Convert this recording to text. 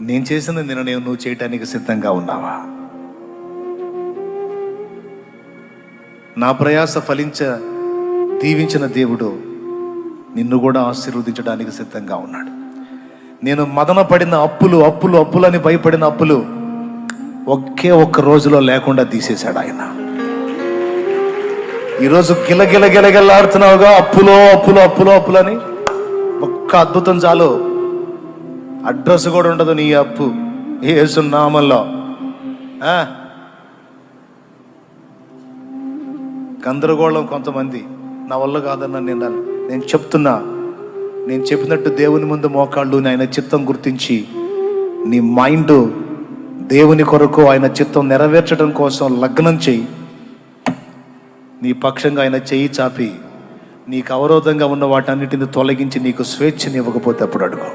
నేను చేసిన నిర్ణయం నువ్వు చేయటానికి సిద్ధంగా ఉన్నావా? నా ప్రయాస దీవించిన దేవుడు నిన్ను కూడా ఆశీర్వదించడానికి సిద్ధంగా ఉన్నాడు. నేను మదన పడిన అప్పులని భయపడిన అప్పులు ఒకే ఒక్క రోజులో లేకుండా తీసేశాడు ఆయన. ఈరోజు గిలగిలాడుతున్నావుగా, అప్పులని. ఒక్క అద్భుతం చాలు, అడ్రస్ కూడా ఉండదు నీ అప్పు యేసు నామములో. గందరగోళం కొంతమంది, నా వల్ల కాదన్న నేను చెప్తున్నా, నేను చెప్పినట్టు దేవుని ముందు మోకాళ్ళు ఆయన చిత్తం గుర్తించి నీ మైండ్ దేవుని కొరకు ఆయన చిత్తం నెరవేర్చడం కోసం లగ్నం చెయ్యి. నీ పక్షంగా ఆయన చెయ్యి చాపి నీకు అవరోధంగా ఉన్న వాటన్నిటిని తొలగించి నీకు స్వేచ్ఛని ఇవ్వకపోతే అప్పుడు అడుగు.